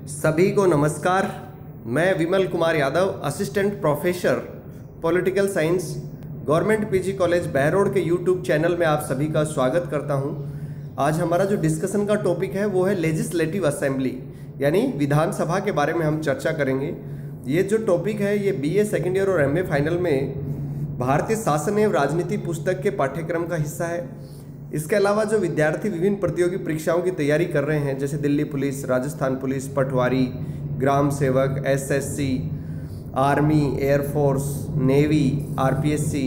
सभी को नमस्कार। मैं Vimal Kumar Yadav, assistant professor political science, government PG college Behror के यूट्यूब चैनल में आप सभी का स्वागत करता हूं। आज हमारा जो डिस्कशन का टॉपिक है वो है लेजिस्लेटिव असेंबली, यानी विधानसभा के बारे में हम चर्चा करेंगे। ये जो टॉपिक है ये बीए सेकेंड ईयर और एमए फाइनल में भारतीय शासन एवं राजनीति पुस्तक के पाठ्यक्रम का हिस्सा है। इसके अलावा जो विद्यार्थी विभिन्न प्रतियोगी परीक्षाओं की तैयारी कर रहे हैं, जैसे दिल्ली पुलिस, राजस्थान पुलिस, पटवारी, ग्राम सेवक, SSC, army, air force, navy, RPSC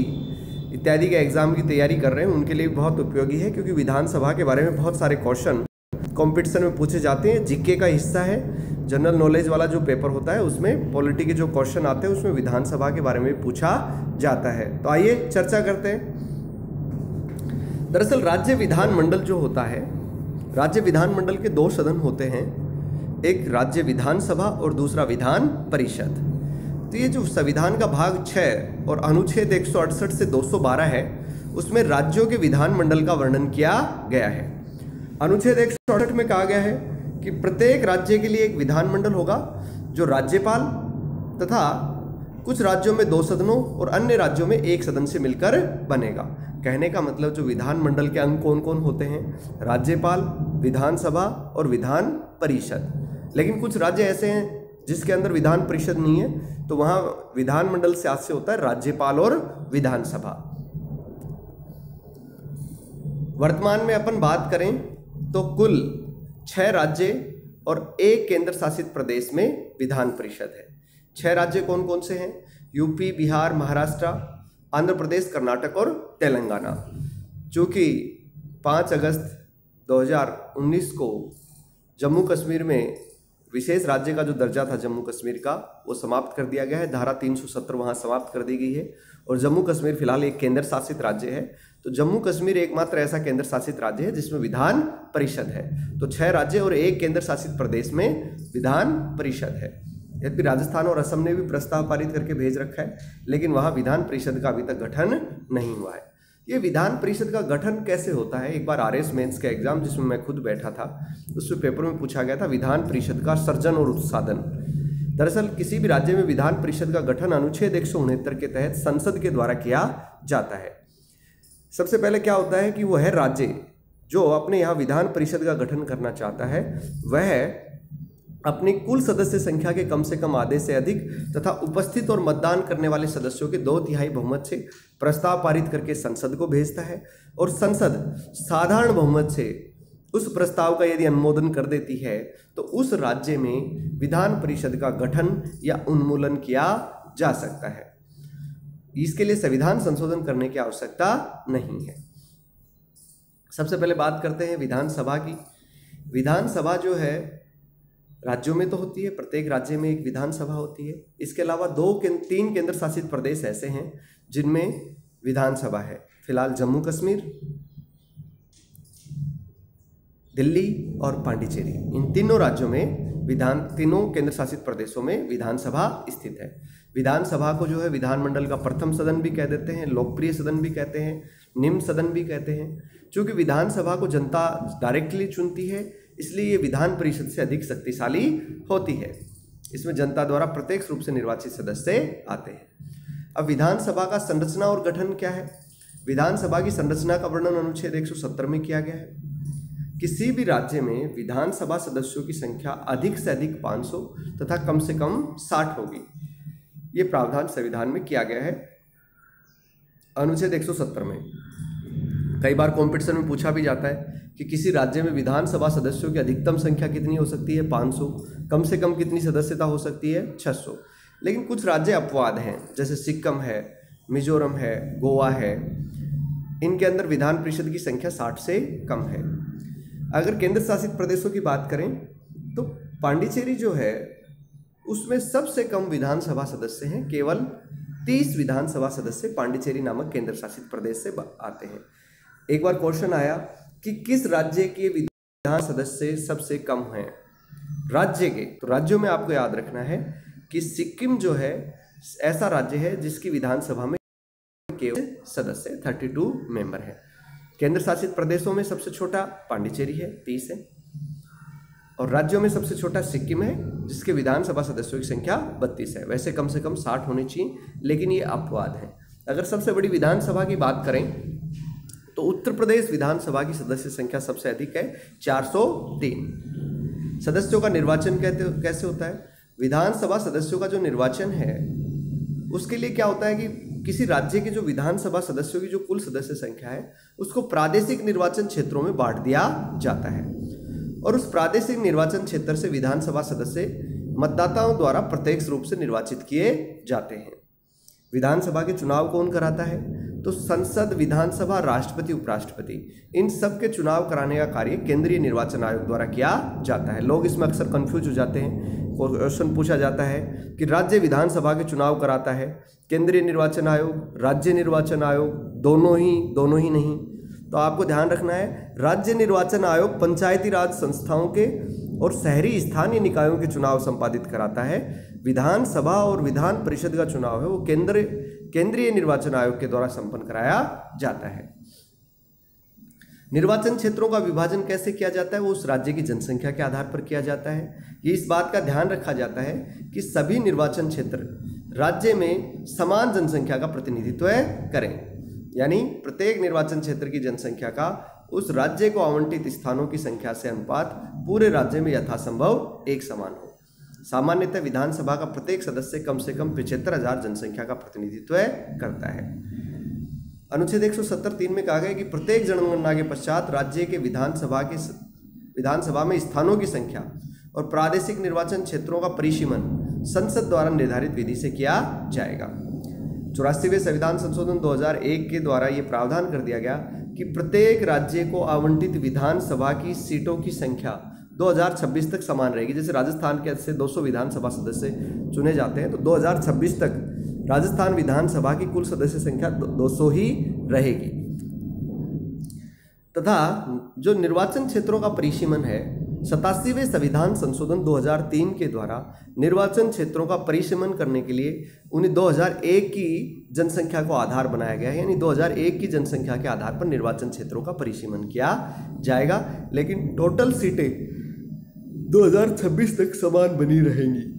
इत्यादि के एग्ज़ाम की तैयारी कर रहे हैं, उनके लिए बहुत उपयोगी है, क्योंकि विधानसभा के बारे में बहुत सारे क्वेश्चन कंपटीशन में पूछे जाते हैं। जीके का हिस्सा है, जनरल नॉलेज वाला जो पेपर होता है उसमें पॉलिटी के जो क्वेश्चन आते हैं उसमें विधानसभा के बारे में पूछा जाता है। तो आइए चर्चा करते हैं। दरअसल राज्य विधानमंडल जो होता है, राज्य विधानमंडल के दो सदन होते हैं, एक राज्य विधानसभा और दूसरा विधान परिषद। तो ये जो संविधान का भाग 6 और अनुच्छेद 168 से 212 है, उसमें राज्यों के विधानमंडल का वर्णन किया गया है। अनुच्छेद 168 में कहा गया है कि प्रत्येक राज्य के लिए एक विधानमंडल होगा जो राज्यपाल तथा कुछ राज्यों में 2 सदनों और अन्य राज्यों में 1 सदन से मिलकर बनेगा। कहने का मतलब जो विधानमंडल के अंग कौन कौन होते हैं? राज्यपाल, विधानसभा और विधान परिषद। लेकिन कुछ राज्य ऐसे हैं जिसके अंदर विधान परिषद नहीं है, तो वहाँ विधानमंडल से आशय होता है राज्यपाल और विधानसभा। वर्तमान में अपन बात करें तो कुल 6 राज्य और 1 केंद्र शासित प्रदेश में विधान परिषद है। 6 राज्य कौन कौन से हैं? यूपी, बिहार, महाराष्ट्र, आंध्र प्रदेश, कर्नाटक और तेलंगाना। चूँकि 5 अगस्त 2019 को जम्मू कश्मीर में विशेष राज्य का जो दर्जा था जम्मू कश्मीर का, वो समाप्त कर दिया गया है। धारा 370 वहाँ समाप्त कर दी गई है और जम्मू कश्मीर फिलहाल एक केंद्र शासित राज्य है। तो जम्मू कश्मीर एकमात्र ऐसा केंद्र शासित राज्य है जिसमें विधान परिषद है। तो 6 राज्य और 1 केंद्र शासित प्रदेश में विधान परिषद है। यद्यपि राजस्थान और असम ने भी प्रस्ताव पारित करके भेज रखा है, लेकिन वहाँ विधान परिषद का अभी तक गठन नहीं हुआ है। ये विधान परिषद का गठन कैसे होता है? एक बार आरएस मेंस का एग्जाम जिसमें मैं खुद बैठा था, उसमें पेपर में पूछा गया था विधान परिषद का सर्जन और उत्साधन। दरअसल किसी भी राज्य में विधान परिषद का गठन अनुच्छेद 169 के तहत संसद के द्वारा किया जाता है। सबसे पहले क्या होता है कि वह राज्य जो अपने यहाँ विधान परिषद का गठन करना चाहता है, वह अपनी कुल सदस्य संख्या के कम से कम आधे से अधिक तथा उपस्थित और मतदान करने वाले सदस्यों के 2/3 बहुमत से प्रस्ताव पारित करके संसद को भेजता है, और संसद साधारण बहुमत से उस प्रस्ताव का यदि अनुमोदन कर देती है तो उस राज्य में विधान परिषद का गठन या उन्मूलन किया जा सकता है। इसके लिए संविधान संशोधन करने की आवश्यकता नहीं है। सबसे पहले बात करते हैं विधानसभा की। विधानसभा जो है राज्यों में तो होती है, प्रत्येक राज्य में एक विधानसभा होती है। इसके अलावा 3 केंद्र शासित प्रदेश ऐसे हैं जिनमें विधानसभा है। फिलहाल जम्मू कश्मीर, दिल्ली और पांडिचेरी, इन तीनों राज्यों में तीनों केंद्र शासित प्रदेशों में विधानसभा स्थित है। विधानसभा को जो है विधानमंडल का प्रथम सदन भी कह देते हैं, लोकप्रिय सदन भी कहते हैं, निम्न सदन भी कहते हैं। चूँकि विधानसभा को जनता डायरेक्टली चुनती है, इसलिए ये विधान परिषद से अधिक शक्तिशाली होती है। इसमें जनता द्वारा प्रत्यक्ष रूप से निर्वाचित सदस्य आते हैं। अब विधानसभा का संरचना और गठन क्या है? विधानसभा की संरचना का वर्णन अनुच्छेद 170 में किया गया है। किसी भी राज्य में विधानसभा सदस्यों की संख्या अधिक से अधिक 500 तथा कम से कम 60 होगी। ये प्रावधान संविधान में किया गया है अनुच्छेद 170 में। कई बार कॉम्पिटिशन में पूछा भी जाता है कि किसी राज्य में विधानसभा सदस्यों की अधिकतम संख्या कितनी हो सकती है? 500। कम से कम कितनी सदस्यता हो सकती है? 600। लेकिन कुछ राज्य अपवाद हैं, जैसे सिक्किम है, मिजोरम है, गोवा है। इनके अंदर विधान परिषद की संख्या 60 से कम है। अगर केंद्र शासित प्रदेशों की बात करें तो पांडिचेरी जो है उसमें सबसे कम विधानसभा सदस्य हैं। केवल 30 विधानसभा सदस्य पांडिचेरी नामक केंद्र शासित प्रदेश से आते हैं। एक बार क्वेश्चन आया कि किस राज्य के विधान सदस्य सबसे कम हैं राज्य के, तो राज्यों में आपको याद रखना है कि सिक्किम जो है ऐसा राज्य है जिसकी विधानसभा में केवल सदस्य 32 मेंबर है। केंद्र शासित प्रदेशों में सबसे छोटा पांडिचेरी है, 30 है। और राज्यों में सबसे छोटा सिक्किम है, जिसके विधानसभा सदस्यों की संख्या 32 है। वैसे कम से कम 60 होनी चाहिए, लेकिन ये अपवाद है। अगर सबसे बड़ी विधानसभा की बात करें तो उत्तर प्रदेश विधानसभा की सदस्य संख्या सबसे अधिक है, 403। सदस्यों का निर्वाचन कैसे होता है? विधानसभा सदस्यों का जो निर्वाचन है उसके लिए क्या होता है कि किसी राज्य के जो विधानसभा सदस्यों की जो कुल सदस्य संख्या है उसको प्रादेशिक निर्वाचन क्षेत्रों में बांट दिया जाता है, और उस प्रादेशिक निर्वाचन क्षेत्र से विधानसभा सदस्य मतदाताओं द्वारा प्रत्यक्ष रूप से निर्वाचित किए जाते हैं। विधानसभा के चुनाव कौन कराता है? तो संसद, विधानसभा, राष्ट्रपति, उपराष्ट्रपति, इन सब के चुनाव कराने का कार्य केंद्रीय निर्वाचन आयोग द्वारा किया जाता है। लोग इसमें अक्सर कंफ्यूज हो जाते हैं। क्वेश्चन पूछा जाता है कि राज्य विधानसभा के चुनाव कराता है केंद्रीय निर्वाचन आयोग, राज्य निर्वाचन आयोग, दोनों ही नहीं। तो आपको ध्यान रखना है, राज्य निर्वाचन आयोग पंचायती राज संस्थाओं के और शहरी स्थानीय निकायों के चुनाव संपादित कराता है। विधानसभा और विधान परिषद का चुनाव है वो केंद्रीय निर्वाचन आयोग के द्वारा संपन्न कराया जाता है। निर्वाचन क्षेत्रों का विभाजन कैसे किया जाता है? वो उस राज्य की जनसंख्या के आधार पर किया जाता है। ये इस बात का ध्यान रखा जाता है कि सभी निर्वाचन क्षेत्र राज्य में समान जनसंख्या का प्रतिनिधित्व करें, यानी प्रत्येक निर्वाचन क्षेत्र की जनसंख्या का उस राज्य को आवंटित स्थानों की संख्या से अनुपात पूरे राज्य में यथासंभव एक समान हो। सामान्यतः विधानसभा का प्रत्येक सदस्य कम से कम 75,000 जनसंख्या का प्रतिनिधित्व करता है। अनुच्छेद 170(3) में कहा गया कि प्रत्येक जनगणना के पश्चात राज्य के विधानसभा में स्थानों की संख्या और प्रादेशिक निर्वाचन क्षेत्रों का परिसीमन संसद द्वारा निर्धारित विधि से किया जाएगा। 84वें संविधान संशोधन 2001 के द्वारा ये प्रावधान कर दिया गया कि प्रत्येक राज्य को आवंटित विधानसभा की सीटों की संख्या 2026 तक समान रहेगी। जैसे राजस्थान के से 200 विधानसभा सदस्य चुने जाते हैं, तो 2026 तक राजस्थान विधानसभा की कुल सदस्य संख्या 200 ही रहेगी। तथा जो निर्वाचन क्षेत्रों का परिसीमन है, 87वें संविधान संशोधन 2003 के द्वारा निर्वाचन क्षेत्रों का परिसीमन करने के लिए उन्हें 2001 की जनसंख्या को आधार बनाया गया है, यानी 2001 की जनसंख्या के आधार पर निर्वाचन क्षेत्रों का परिसीमन किया जाएगा। लेकिन टोटल सीटें 2026 तक समान बनी रहेंगी।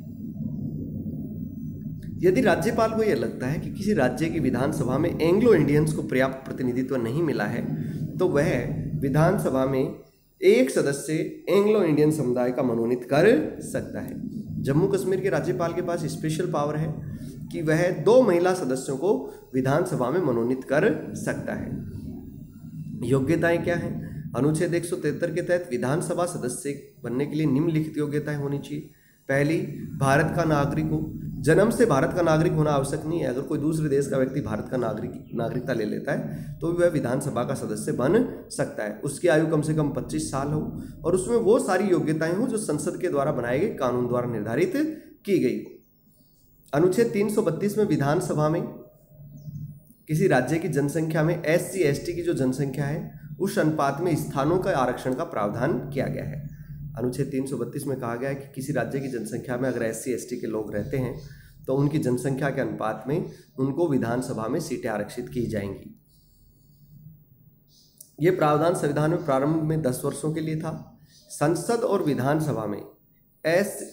यदि राज्यपाल को यह लगता है कि किसी राज्य की विधानसभा में एंग्लो इंडियंस को पर्याप्त प्रतिनिधित्व नहीं मिला है, तो वह विधानसभा में एक सदस्य एंग्लो इंडियन समुदाय का मनोनीत कर सकता है। जम्मू कश्मीर के राज्यपाल के पास स्पेशल पावर है कि वह 2 महिला सदस्यों को विधानसभा में मनोनीत कर सकता है। योग्यताएं क्या हैं? अनुच्छेद 173 के तहत विधानसभा सदस्य बनने के लिए निम्नलिखित योग्यताएं होनी चाहिए। पहली, भारत का नागरिक हो। जन्म से भारत का नागरिक होना आवश्यक नहीं है। अगर कोई दूसरे देश का व्यक्ति भारत का नागरिकता ले लेता है तो वह विधानसभा का सदस्य बन सकता है। उसकी आयु कम से कम 25 साल हो और उसमें वो सारी योग्यताएं हो जो संसद के द्वारा बनाए गए कानून द्वारा निर्धारित की गई हो। अनुच्छेद 332 में विधानसभा में किसी राज्य की जनसंख्या में SC ST की जो जनसंख्या है उस अनुपात में स्थानों का आरक्षण का प्रावधान किया गया है। अनुच्छेद 332 में कहा गया है कि किसी राज्य की जनसंख्या में अगर SC ST के लोग रहते हैं तो उनकी जनसंख्या के अनुपात में उनको विधानसभा में सीटें आरक्षित की जाएंगी। ये प्रावधान संविधान में प्रारंभ में 10 वर्षों के लिए था। संसद और विधानसभा में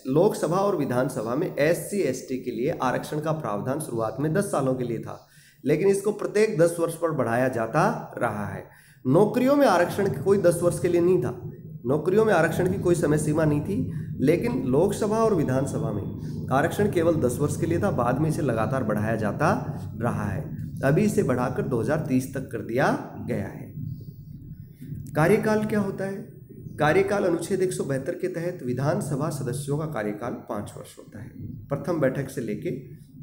लोकसभा और विधानसभा में SC ST के लिए आरक्षण का प्रावधान शुरुआत में 10 सालों के लिए था, लेकिन इसको प्रत्येक 10 वर्ष पर बढ़ाया जाता रहा है। नौकरियों में आरक्षण कोई 10 वर्ष के लिए नहीं था। नौकरियों में आरक्षण की कोई समय सीमा नहीं थी, लेकिन लोकसभा और विधानसभा में आरक्षण केवल 10 वर्ष के लिए था। बाद में इसे लगातार बढ़ाया जाता रहा है। अभी इसे बढ़ाकर 2030 तक कर दिया गया है। कार्यकाल क्या होता है? कार्यकाल अनुच्छेद 172 के तहत विधानसभा सदस्यों का कार्यकाल 5 वर्ष होता है। प्रथम बैठक से लेके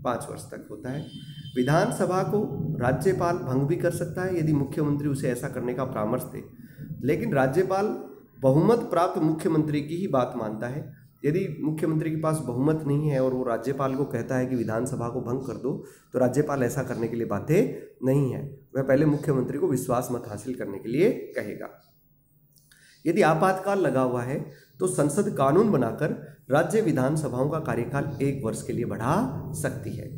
5 वर्ष तक होता है। विधानसभा को राज्यपाल भंग भी कर सकता है यदि मुख्यमंत्री उसे ऐसा करने का परामर्श दे, लेकिन राज्यपाल बहुमत प्राप्त मुख्यमंत्री की ही बात मानता है। यदि मुख्यमंत्री के पास बहुमत नहीं है और वो राज्यपाल को कहता है कि विधानसभा को भंग कर दो, तो राज्यपाल ऐसा करने के लिए बाध्य नहीं है। वह पहले मुख्यमंत्री को विश्वास मत हासिल करने के लिए कहेगा। यदि आपातकाल लगा हुआ है तो संसद कानून बनाकर राज्य विधानसभाओं का कार्यकाल 1 वर्ष के लिए बढ़ा सकती है।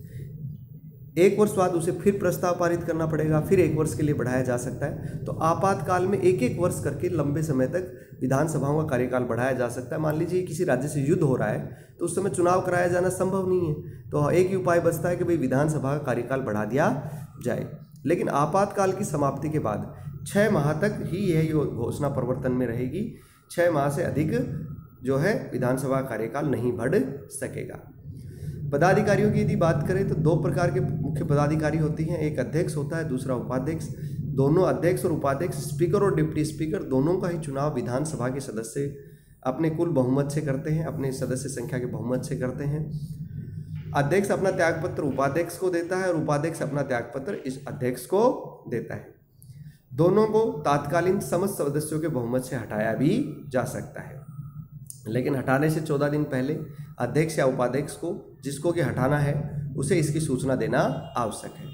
1 वर्ष बाद उसे फिर प्रस्ताव पारित करना पड़ेगा, फिर 1 वर्ष के लिए बढ़ाया जा सकता है। तो आपातकाल में 1-1 वर्ष करके लंबे समय तक विधानसभाओं का कार्यकाल बढ़ाया जा सकता है। मान लीजिए किसी राज्य से युद्ध हो रहा है तो उस समय चुनाव कराया जाना संभव नहीं है, तो एक ही उपाय बचता है कि भाई विधानसभा का कार्यकाल बढ़ा दिया जाए। लेकिन आपातकाल की समाप्ति के बाद 6 माह तक ही यह घोषणा प्रवर्तन में रहेगी। 6 माह से अधिक जो है विधानसभा कार्यकाल नहीं बढ़ सकेगा। पदाधिकारियों की यदि बात करें तो 2 प्रकार के मुख्य पदाधिकारी होती हैं, एक अध्यक्ष होता है, दूसरा उपाध्यक्ष। दोनों अध्यक्ष और उपाध्यक्ष, स्पीकर और डिप्टी स्पीकर, दोनों का ही चुनाव विधानसभा के सदस्य अपने कुल बहुमत से करते हैं, अपने सदस्य संख्या के बहुमत से करते हैं। अध्यक्ष अपना त्यागपत्र उपाध्यक्ष को देता है और उपाध्यक्ष अपना त्यागपत्र इस अध्यक्ष को देता है। दोनों को तात्कालीन समस्त सदस्यों के बहुमत से हटाया भी जा सकता है, लेकिन हटाने से 14 दिन पहले अध्यक्ष या उपाध्यक्ष को, जिसको कि हटाना है, उसे इसकी सूचना देना आवश्यक है।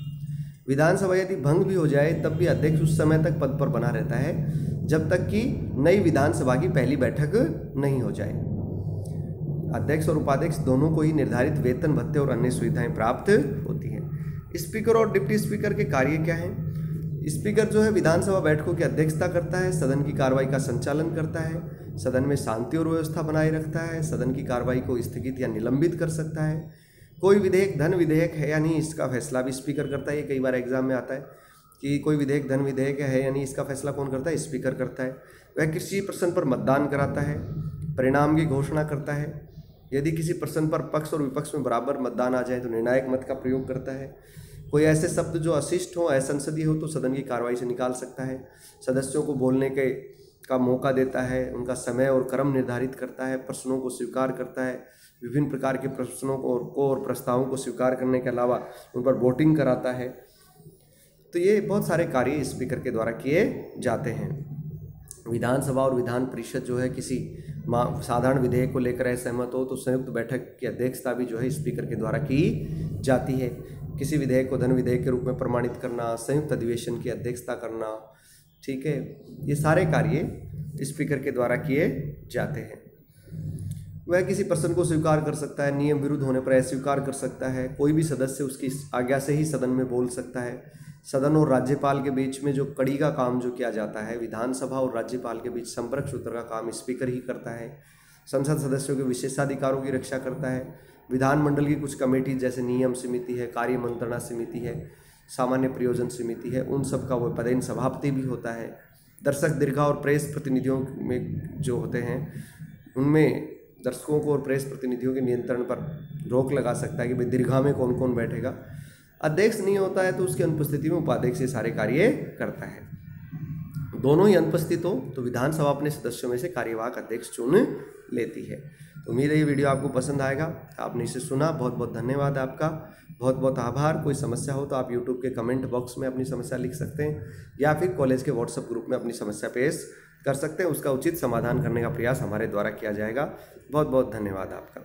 विधानसभा यदि भंग भी हो जाए तब भी अध्यक्ष उस समय तक पद पर बना रहता है जब तक कि नई विधानसभा की पहली बैठक नहीं हो जाए। अध्यक्ष और उपाध्यक्ष दोनों को ही निर्धारित वेतन, भत्ते और अन्य सुविधाएं प्राप्त होती हैं। स्पीकर और डिप्टी स्पीकर के कार्य क्या हैं? स्पीकर जो है विधानसभा बैठकों की अध्यक्षता करता है, सदन की कार्रवाई का संचालन करता है, सदन में शांति और व्यवस्था बनाए रखता है, सदन की कार्रवाई को स्थगित या निलंबित कर सकता है। कोई विधेयक धन विधेयक है या नहीं, इसका फैसला भी स्पीकर करता है। ये कई बार एग्जाम में आता है कि कोई विधेयक धन विधेयक है या नहीं, इसका फैसला कौन करता है? स्पीकर करता है। वह किसी प्रश्न पर मतदान कराता है, परिणाम की घोषणा करता है। यदि किसी प्रश्न पर पक्ष और विपक्ष में बराबर मतदान आ जाए तो निर्णायक मत का प्रयोग करता है। कोई ऐसे शब्द जो अशिष्ट हो, असंसदीय हो, तो सदन की कार्रवाई से निकाल सकता है। सदस्यों को बोलने का मौका देता है, उनका समय और क्रम निर्धारित करता है, प्रश्नों को स्वीकार करता है, विभिन्न प्रकार के प्रश्नों को और प्रस्तावों को स्वीकार करने के अलावा उन पर वोटिंग कराता है। तो ये बहुत सारे कार्य स्पीकर के द्वारा किए जाते हैं। विधानसभा और विधान परिषद जो है किसी साधारण विधेयक को लेकर असहमत हो तो संयुक्त बैठक की अध्यक्षता भी जो है स्पीकर के द्वारा की जाती है। किसी विधेयक को धन विधेयक के रूप में प्रमाणित करना, संयुक्त अधिवेशन की अध्यक्षता करना, ठीक है, ये सारे कार्य स्पीकर के द्वारा किए जाते हैं। वह किसी प्रश्न को स्वीकार कर सकता है, नियम विरुद्ध होने पर अस्वीकार कर सकता है। कोई भी सदस्य उसकी आज्ञा से ही सदन में बोल सकता है। सदन और राज्यपाल के बीच में जो कड़ी का काम जो किया जाता है, विधानसभा और राज्यपाल के बीच संपर्क सूत्र का काम स्पीकर ही करता है। संसद सदस्यों के विशेषाधिकारों की रक्षा करता है। विधानमंडल की कुछ कमेटी जैसे नियम समिति है, कार्य मंत्रणा समिति है, सामान्य प्रयोजन समिति है, उन सब का वो पदेन सभापति भी होता है। दर्शक, दीर्घा और प्रेस प्रतिनिधियों में जो होते हैं उनमें दर्शकों को और प्रेस प्रतिनिधियों के नियंत्रण पर रोक लगा सकता है कि भाई दीर्घा में कौन कौन बैठेगा। अध्यक्ष नहीं होता है तो उसकी अनुपस्थिति में उपाध्यक्ष ये सारे कार्य करता है। दोनों ही अनुपस्थित हो तो विधानसभा अपने सदस्यों में से कार्यवाहक अध्यक्ष चुन लेती है। तो उम्मीद है ये वीडियो आपको पसंद आएगा। आपने इसे सुना, बहुत बहुत धन्यवाद आपका, बहुत बहुत आभार। कोई समस्या हो तो आप यूट्यूब के कमेंट बॉक्स में अपनी समस्या लिख सकते हैं या फिर कॉलेज के व्हाट्सएप ग्रुप में अपनी समस्या पेश कर सकते हैं। उसका उचित समाधान करने का प्रयास हमारे द्वारा किया जाएगा। बहुत बहुत धन्यवाद आपका।